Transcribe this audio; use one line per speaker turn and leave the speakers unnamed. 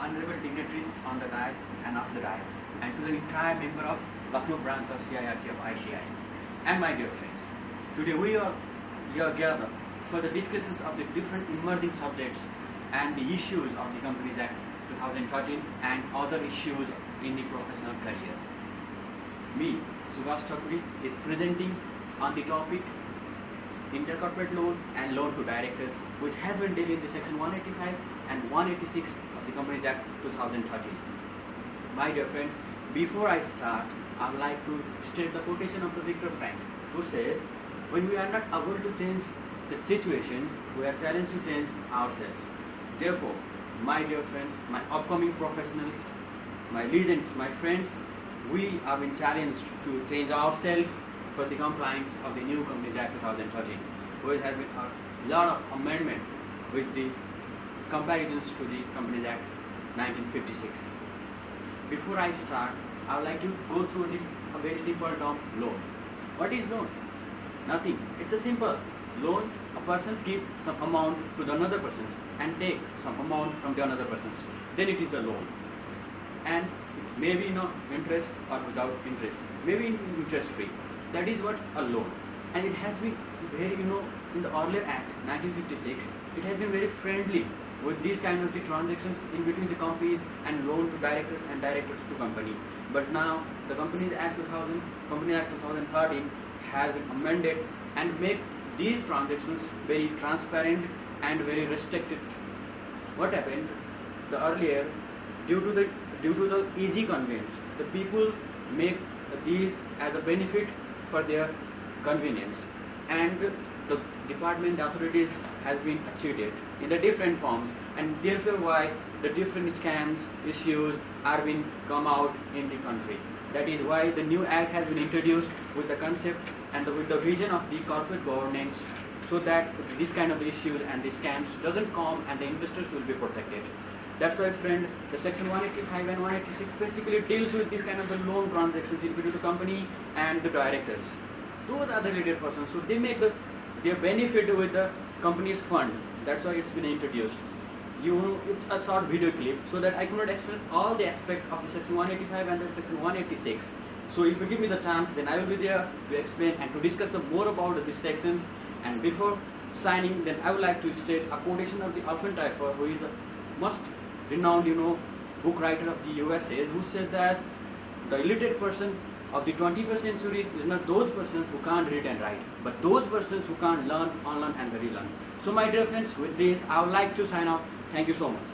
honorable dignitaries on the dais and off the dais, and to the entire member of Lucknow branch of CIRC of ICI, and my dear friends. Today we are gathered for the discussions of the different emerging subjects and the issues of the Companies Act 2013 and other issues in the professional career. Me, Subhash Thakuri, is presenting on the topic intercorporate loan and loan to directors, which has been dealt in the section 185 and 186 of the Companies Act 2013. My dear friends, before I start, I would like to state the quotation of the Viktor Frankl, who says, "When we are not able to change the situation, we are challenged to change ourselves." Therefore, my dear friends, my upcoming professionals, my legends, my friends, we are being challenged to change ourselves for the compliance of the new Companies Act 2013, where has been a lot of amendment with the comparisons to the Companies Act 1956. Before I start, I would like to go through a very simple term, loan. What is loan? Nothing. It's a simple loan. A person gives some amount to the another person and take some amount from the another person. Then it is a loan. And it may be no interest or without interest. Maybe interest free. That is what a loan. And it has been very, in the earlier act, 1956, it has been very friendly with these kind of the transactions in between the companies and loan to directors and directors to company. But now the Companies Act 2013 has been amended and make these transactions very transparent and very restricted. What happened? The earlier, due to the easy convenience, the people make these as a benefit for their convenience, and the department, the authorities has been cheated in the different forms, and therefore why the different scams, issues are being come out in the country. That is why the new act has been introduced with the concept and with the vision of the corporate governance, so that this kind of issues and the scams doesn't come and the investors will be protected. That's why, friend, the section 185 and 186 basically deals with this kind of the loan transactions in between the company and the directors. Those are the related persons, so they make their benefit with the company's fund. That's why it's been introduced. It's a short video clip, so that I cannot explain all the aspects of the section 185 and the section 186. So if you give me the chance, then I will be there to explain and to discuss more about these sections. And before signing, then I would like to state a quotation of the Alfred Teifer, who is a most renowned, book writer of the USA, who said that the illiterate person of the 21st century is not those persons who can't read and write, but those persons who can't learn, unlearn and relearn. So my dear friends, with this I would like to sign off. Thank you so much.